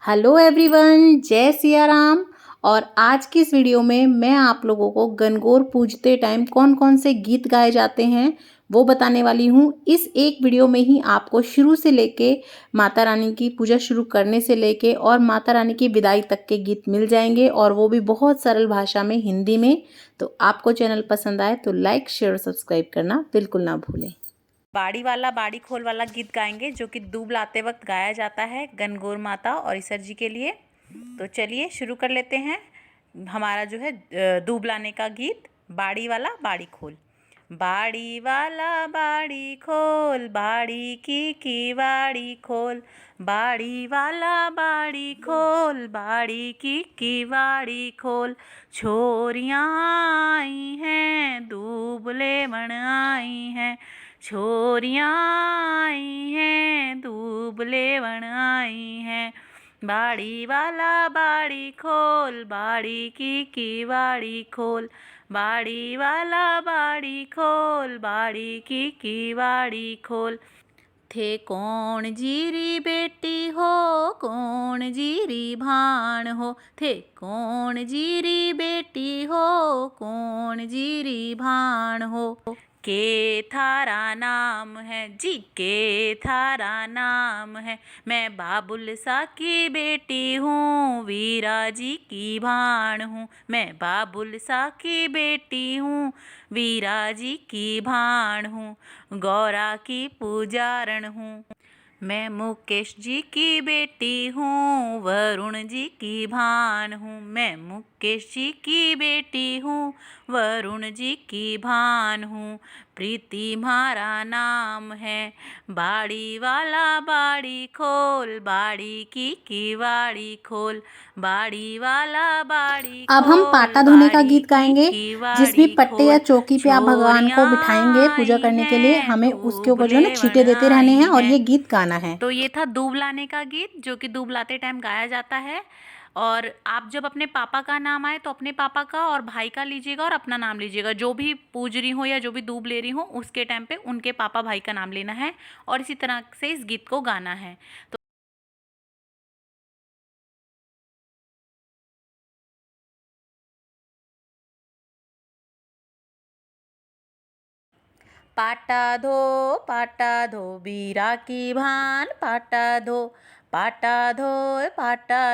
Hello everyone, जय सिया राम। और आज की इस वीडियो में मैं आप लोगों को गणगौर पूजते टाइम कौन कौन से गीत गाए जाते हैं वो बताने वाली हूँ। इस एक वीडियो में ही आपको शुरू से लेके माता रानी की पूजा शुरू करने से लेके और माता रानी की विदाई तक के गीत मिल जाएंगे, और वो भी बहुत सरल भाषा में, हिंदी में। तो आपको चैनल पसंद आए तो लाइक, शेयर और सब्सक्राइब करना बिल्कुल ना भूलें। बाड़ी वाला बाड़ी खोल वाला गीत गाएंगे, जो कि दूब लाते वक्त गाया जाता है गणगौर माता और ईसर जी के लिए। तो चलिए शुरू कर लेते हैं हमारा जो है दूब लाने का गीत, बाड़ी वाला बाड़ी खोल। बाड़ी वाला बाड़ी खोल, बाड़ी की बाड़ी खोल। बाड़ी वाला बाड़ी खोल, बाड़ी की बाड़ी खोल। छोरियाँ आई हैं, दूब लेवन आई हैं। छोरियाँ आई हैं, दूब लेवन आई हैं। बाड़ी वाला बाड़ी खोल, बाड़ी की बाड़ी खोल। बाड़ी वाला बाड़ी खोल, बाड़ी की बाड़ी खोल। थे कौन जीरी बेटी हो, कौन जीरी भाण हो। थे कौन जीरी बेटी हो, कौन जीरी भाण हो। के थारा नाम है जी, के थारा नाम है। मैं बाबुल सा की बेटी हूँ, वीरा जी की भाण हूँ। मैं बाबुल सा की बेटी हूँ, वीरा जी की भाण हूँ। गौरा की पूजारण हूँ। मैं मुकेश जी की बेटी हूँ, वरुण जी की भान हूँ। मैं मुकेश जी की बेटी हूँ, वरुण जी की भान हूँ। प्रीति म्हारा नाम है, बाड़ी वाला बाड़ी खोल। बाड़ी की बाड़ी खोल। बाड़ी वाला बाड़ी खोल। अब हम पाटा धोने का गीत गाएंगे, की जिसमें बाड़ी पट्टे या खोल। चौकी पे आप भगवान को छोरियाँ बिठाएंगे पूजा आई करने के लिए। हैं, हमें उसके दूब ऊपर जो है ना लेवन छींटे देते रहने हैं आई और हैं। ये गीत गाना है। तो ये था दूब लाने का गीत, जो कि दूब लाते टाइम गाया जाता है। और आप जब अपने पापा का नाम आए तो अपने पापा का और भाई का लीजिएगा और अपना नाम लीजिएगा। जो भी पूज रही हो या जो भी दूब ले रही हो, उसके टाइम पे उनके पापा भाई का नाम लेना है और इसी तरह से इस गीत को गाना है। तो पाटा धो बीरा की भान। पाटा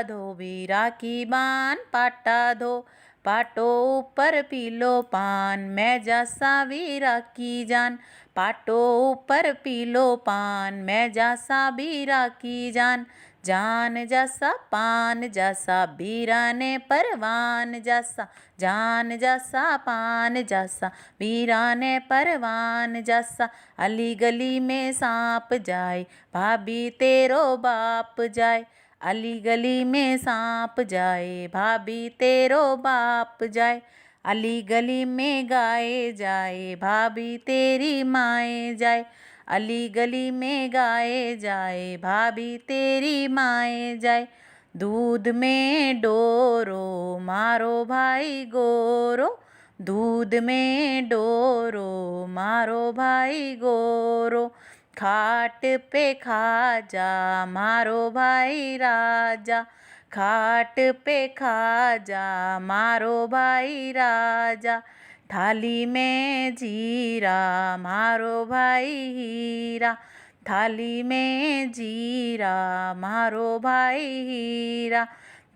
धो बीरा की बान। पाटा धो, पाटो ऊपर पीलो पान। मैं जासा वीरा की जान। पाटो ऊपर पीलो पान। मैं जासा वीरा की जान। जान जैसा पान जैसा, बीरा ने परवान जैसा। जान जैसा पान जैसा, बीरा ने परवान जैसा। अली गली में सांप जाए, भाभी तेरो बाप जाए। अली गली में सांप जाए, भाभी तेरो बाप जाए। अली गली में गाए जाए, भाभी तेरी माए जाए। अली गली में गाए जाए, भाभी तेरी माए जाए। दूध में डोरो, मारो भाई गोरो। दूध में डोरो, मारो भाई गोरो। खाट पे खाजा, मारो भाई राजा। खाट पे खाजा, मारो भाई राजा। थाली में जीरा, मारो भाई हीरा। थाली में जीरा, मारो भाई हीरा।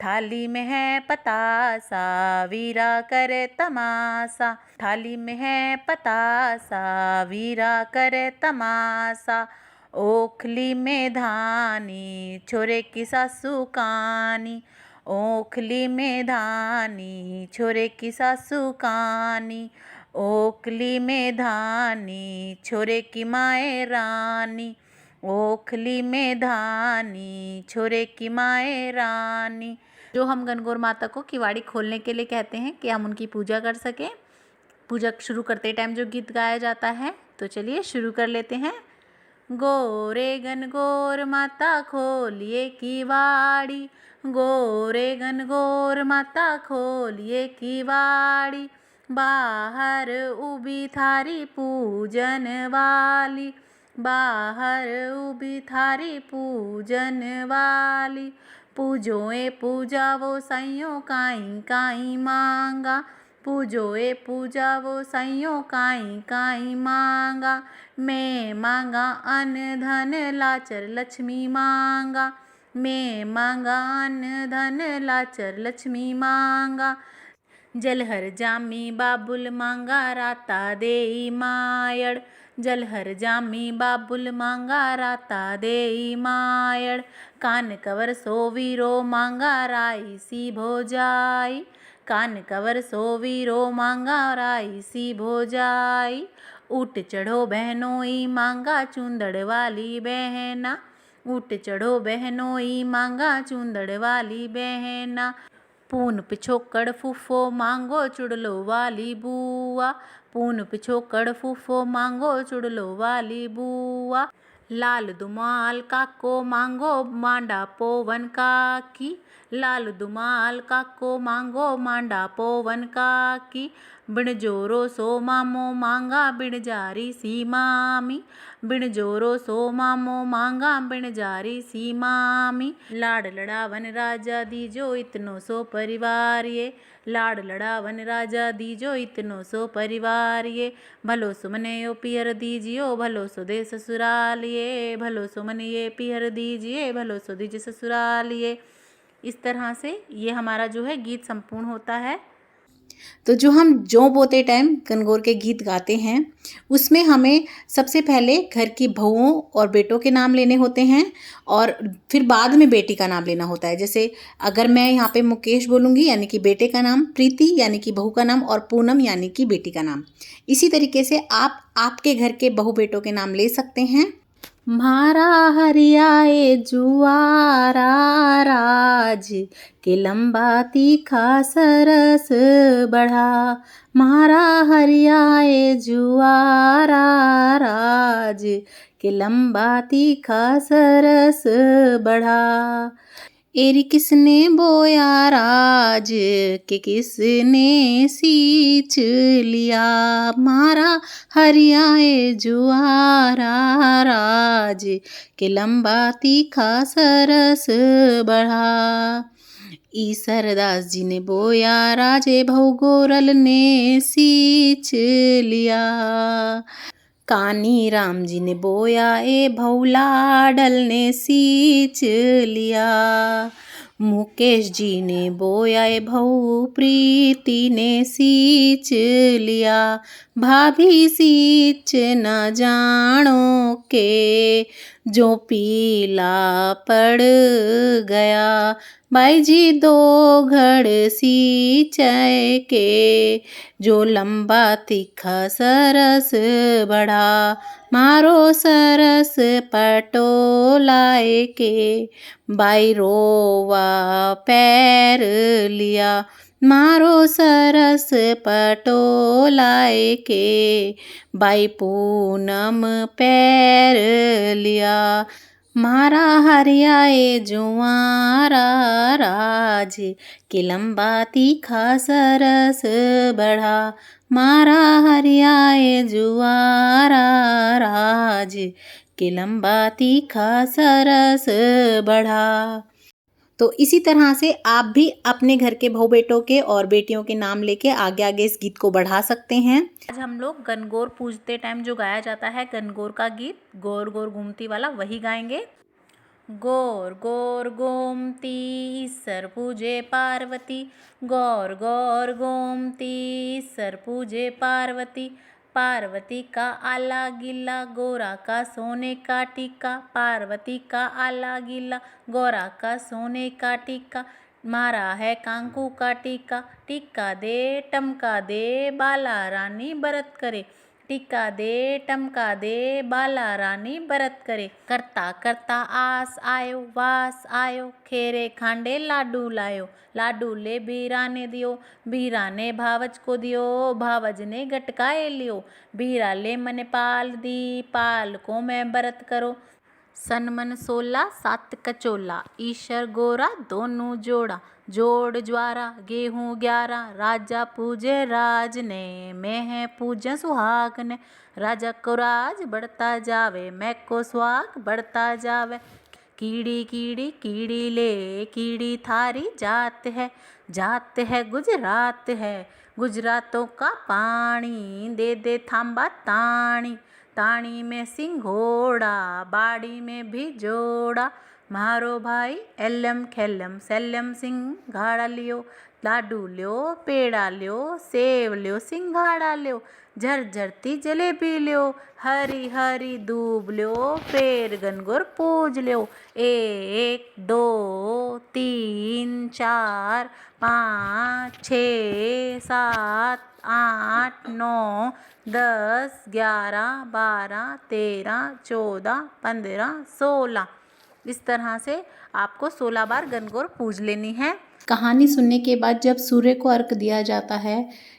थाली में है पतासा, वीरा करे तमाशा। थाली में है पतासा, वीरा करे तमाशा। ओखली में धानी, छोरे की सासू कानी। ओखली में धानी, छोरे की सासू कानी। ओखली में धानी, छोरे की माए रानी। ओखली में धानी, छोरे की माए रानी। जो हम गणगौर माता को किवाड़ी खोलने के लिए कहते हैं कि हम उनकी पूजा कर सकें। पूजा शुरू करते टाइम जो गीत गाया जाता है, तो चलिए शुरू कर लेते हैं। गोरे गणगौर माता खोलिए किवाड़ी। गोरे गणगौर माता खोलिए किवाड़ी। बाहर उभी थारी पूजन वाली। बाहर उभी थारी पूजन वाली। पूजोए पूजावो सैयों काई काई मांगा। पूजोए पूजावो सैयों काई काई मांगा। मैं मांगा अन्न धन लाचर लक्ष्मी मांगा। मैं मांगा अन्न धन लाचर लक्ष्मी मांगा। जलहर जामी बाबुल मांगा राता देई मायड़। जलहर जामी बाबुल मांगा राता देई मायड़। कान कवर सो वीरो मांगा राई सी भोजाई। कान कवर सो वीरो मांगा राई सी भोजाई। ऊट चढ़ो बहनोई मांगा चूंदड़ वाली बहना। ऊट चढ़ो बहनोई मांगा चूंदड़ वाली बहना। पून पिछोकड़ फूफो मांगो चुड़लो वाली बुआ। पून पिछोकड़ फूफो मांगो चुड़लो वाली बुआ। लाल दुमाल काको मांगो मांडा पोवन काकी। लाल दुमाल काको मांगो मांडा पोवन काकी। बिन जोरो सो मामो मांगा बिन जारी सी मामी। बिन जोरो सो मामो मांगा बिन जारी सी मामी। लाड़ लड़ावन राजा दीजो इतनो सो परिवार ये। लाड़ लड़ावन राजा दीजो इतनो सो परिवार ये। भलो सुमने पियर दीजियो भलो सो दे ससुराल ये। भलो सुमने ये पियर दीजिए भलो सो दीजिए ससुराल ये। इस तरह से ये हमारा जो है गीत संपूर्ण होता है। तो जो हम जौ बोते टाइम गणगौर के गीत गाते हैं उसमें हमें सबसे पहले घर की बहुओं और बेटों के नाम लेने होते हैं और फिर बाद में बेटी का नाम लेना होता है। जैसे अगर मैं यहाँ पे मुकेश बोलूँगी यानी कि बेटे का नाम, प्रीति यानी कि बहू का नाम और पूनम यानी कि बेटी का नाम। इसी तरीके से आप आपके घर के बहू बेटों के नाम ले सकते हैं। म्हारा हरियाए जुआरा राज के लंबा तीखा सरस बढ़ा। म्हारा हरियाए जुआरा राज के लंबा तीखा सरस बढ़ा। एरी किसने बोया राज के किसने सींच लिया। मारा हरियाए जुआरा राज के लंबा तीखा सरस बढ़ा। ईसरदास जी ने बोया राजे भऊ गोरल ने सींच लिया। कानी राम जी ने बोया ए भौलाडल ने सींच लिया। मुकेश जी ने बोया ए भऊ प्रीति ने सींच लिया। भाभी सींच न जानो के जो पीला पड़ गया। भाई जी दो घड़ सींचे के जो लंबा तीखा सरस बढ़ा। मारो सरस पटोलाए के बाई रोवा पैर लिया। मारो सरस पटोलाए के बाई पूनम पैर लिया। मारा हरियाए जुआरा राज के लंबा तीखा सरस बढ़ा। मारा हरियाए जुआरा राज के लंबा तीखा सरस बढ़ा। तो इसी तरह से आप भी अपने घर के बहू बेटों के और बेटियों के नाम लेके आगे आगे इस गीत को बढ़ा सकते हैं। आज हम लोग गणगौर पूजते टाइम जो गाया जाता है गणगौर का गीत गोर गोर घूमती वाला वही गाएंगे। गौर गौर गोमती ईश्वर पूजे पार्वती। गौर गौर गोमती ईश्वर पूजे पार्वती। पार्वती का आला गिला गोरा का सोने का टीका। पार्वती का आला गिला गोरा का सोने का टीका। मारा है कांकू का टीका। टीका दे टमका दे बाला रानी बरत करे। टीका दे टमका दे बाला रानी बरत करे। करता करता आस आयो वास आयो खेरे खांडे लाडू लायो। लाडू ले बीरा ने दियो बीरा ने भावज को दियो भावज ने गटकाए लियो। बीरा ले मन पाल दी पाल को मैं बरत करो। सन मन 16 सात कचोला ईश्वर गोरा दोनों जोड़ा। जोड़ ज्वारा गेहूँ 11 राजा पूजे राज ने। मैं है पूजा सुहाग ने। राजा को राज बढ़ता जावे मैं को सुहाग बढ़ता जावे। कीड़ी कीड़ी कीड़ी ले, कीड़ी थारी जात है गुजरात है। गुजरातों का पानी दे दे थांबा ताणी, ताणी में सिंघोड़ा, बाड़ी में भी जोड़ा। मारो भाई एलम खेलम सेलम सिंघाड़ा लियो, लाडू ल्यो पेड़ा ल्यो सेव ल्यो सिंघाड़ा ल्यो, झरझरती जलेबी ल्यो, हरी हरी दूब ल्यो, फेर गनगोर पूज ल्यो। 1 2 3 4 5 6 7 8 9 10 11 12 13 14 15 16। इस तरह से आपको 16 बार गनगौर पूज लेनी है। कहानी सुनने के बाद जब सूर्य को अर्घ दिया जाता है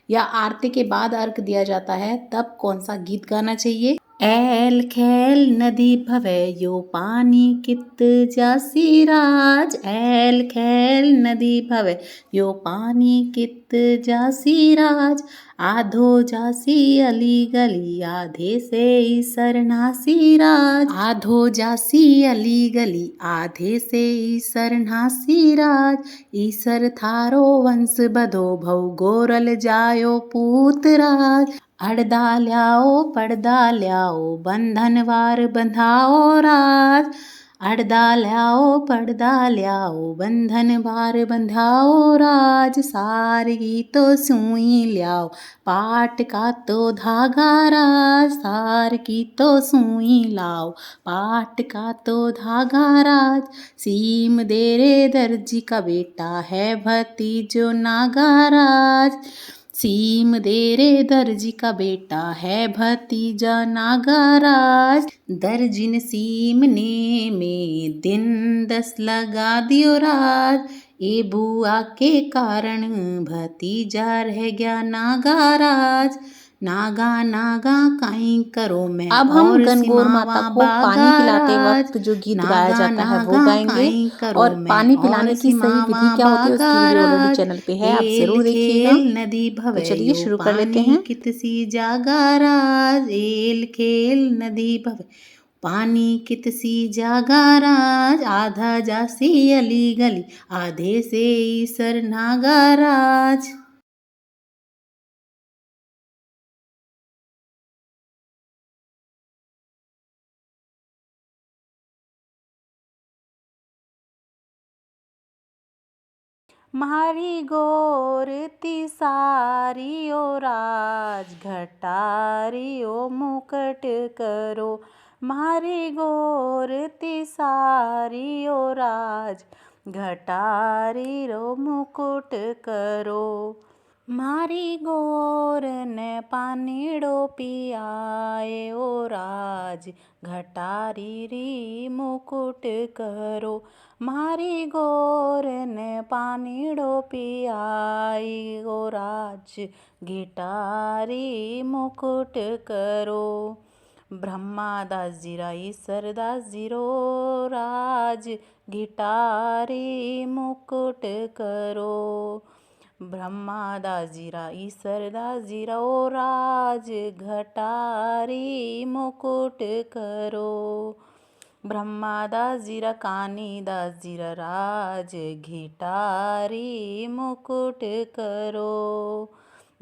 या आरती के बाद अर्घ दिया जाता है तब कौन सा गीत गाना चाहिए? ऐल खैल नदी भवे यो पानी कित जासी राज, ऐल खैल नदी भवे यो पानी कित जासी राज। आधो जासी अली गली आधे से सरनासी राज, आधो जासी अली गली आधे से सरनासी राज। ईसर थारो वंश बधो भव गोरल जायो पूतराज। अड़दा ल्याओ पड़दा ल्याओ बंधन वार बंधाओ राज, अड़दा ल्याओ पड़दा ल्याओ बंधन वार बंधाओ राज। सार की तो सुई ल्याओ पाट का तो धागा राज, सार की तो सुई लाओ पाट का तो धागा राज। सीम देरे दर्जी का बेटा है भतीजो नागाराज, सीम देरे दर्जी का बेटा है भतीजा नागाराज। दर्जिन सीमने में दिन 10 लगा दियो राज, ए बुआ के कारण भतीजा रह गया नागाराज। नागा नागा काई करो मैं। अब हम गनगौर माता को पानी पिलाते वक्त जो गीत गाया जाता है वो गाएंगे। और पानी पिलाने की सही विधि क्या होती है उसकी वीडियो ऑलरेडी चैनल पे है, आप जरूर देखिएगा। नदी भवे तो चलिए शुरू कर लेते हैं। कितसी जागा राज, एल खेल नदी भवे पानी कितसी जागा राज। आधा जासी अली गली आधे से ईसर नागाराज। मारी गोरती सारी ओ राज, घटारी ओ मुकट करो। मारी गोरती सारी ओ राज, घटारी रो मुकुट करो। मारी गोर ने पानीड़ो पियाए ओ राज, घटारी री मुकुट करो। मारी गोर ने पानीड़ो पियाई ओ राज, घटारी मुकुट करो। ब्रह्मादास जीरा ईसरदास जीरो राज, घटारी मुकुट करो। ब्रह्मादास जीरा ईसरदास जीरा ओ राज, घटारी मुकुट करो। ब्रह्मादास जीरा कानीदास जीरा राज, घटारी मुकुट करो।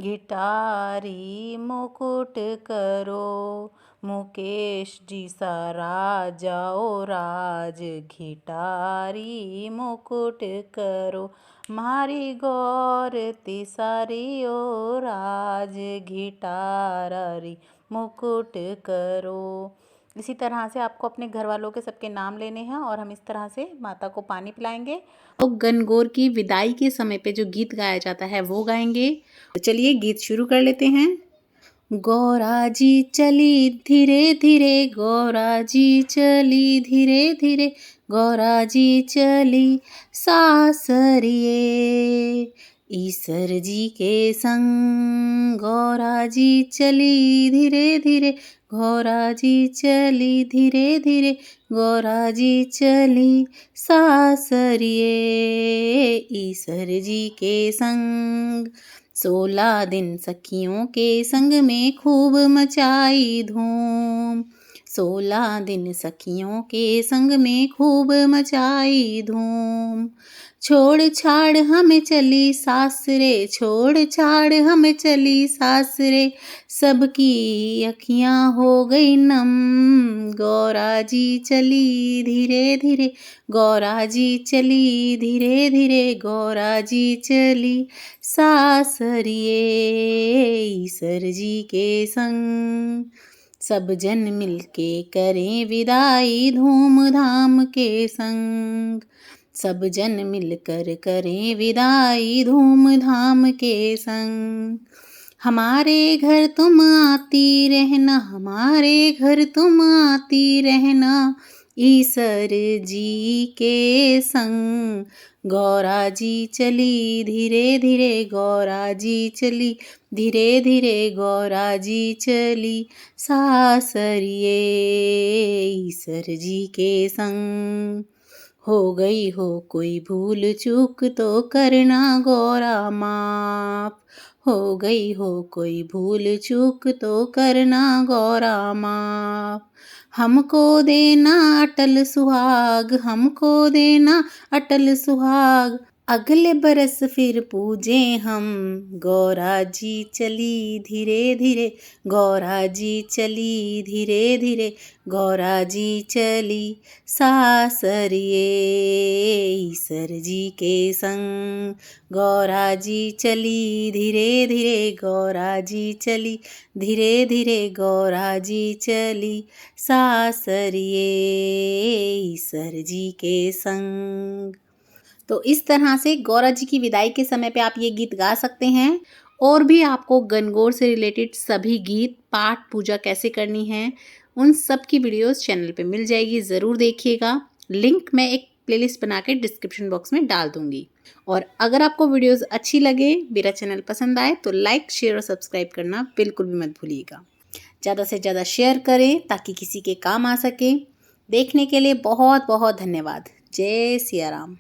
घटारी मुकुट करो। मुकेश जी सा राजा ओ राज, घटारी मुकुट करो। मारी गौर तिसारी ओ राज, घटारी मुकुट करो। इसी तरह से आपको अपने घर वालों के सबके नाम लेने हैं और हम इस तरह से माता को पानी पिलाएंगे। तो गनगौर की विदाई के समय पे जो गीत गाया जाता है वो गाएंगे। तो चलिए गीत शुरू कर लेते हैं। गौरा जी चली धीरे धीरे, गौरा जी चली धीरे धीरे, गौरा जी चली सासरिए। ईसर जी के संग गौरा जी चली धीरे धीरे, गौरा जी चली धीरे धीरे, गौरा जी चली सासरिए। ईसर जी के संग 16 दिन सखियों के संग में खूब मचाई धूम, 16 दिन सखियों के संग में खूब मचाई धूम। छोड़ छाड़ हमें चली सासरे, छोड़ छाड़ हमें चली सासरे, सबकी अखियाँ हो गई नम। गौरा जी चली धीरे धीरे, गौरा जी चली धीरे धीरे, गौरा जी चली सासरिए ईसर जी के संग। सब जन मिलके करें विदाई धूमधाम के संग, सब जन मिलकर करें विदाई धूमधाम के संग। हमारे घर तुम आती रहना, हमारे घर तुम आती रहना, ईसर जी के संग। गौरा जी चली धीरे धीरे, गौरा जी चली धीरे धीरे, गौरा जी चली सासरिए ईसर जी के संग। हो गई हो कोई भूल चूक तो करना गौरा माफ, हो गई हो कोई भूल चूक तो करना गौरा माफ। हमको देना अटल सुहाग, हमको देना अटल सुहाग, अगले बरस फिर पूजे हम। गौरा जी चली धीरे धीरे, गौरा जी चली धीरे धीरे, गौरा जी चली सासरिए ईसर जी के संग। गौरा जी चली धीरे धीरे, गौरा जी चली धीरे धीरे, गौरा जी चली सासरिए ईसर जी के संग। तो इस तरह से गौरा जी की विदाई के समय पे आप ये गीत गा सकते हैं। और भी आपको गणगौर से रिलेटेड सभी गीत, पाठ, पूजा कैसे करनी है, उन सब की वीडियोस चैनल पे मिल जाएगी, ज़रूर देखिएगा। लिंक मैं एक प्लेलिस्ट बना के डिस्क्रिप्शन बॉक्स में डाल दूँगी। और अगर आपको वीडियोस अच्छी लगे, मेरा चैनल पसंद आए तो लाइक, शेयर और सब्सक्राइब करना बिल्कुल भी मत भूलिएगा। ज़्यादा से ज़्यादा शेयर करें ताकि किसी के काम आ सके। देखने के लिए बहुत बहुत धन्यवाद। जय सिया राम।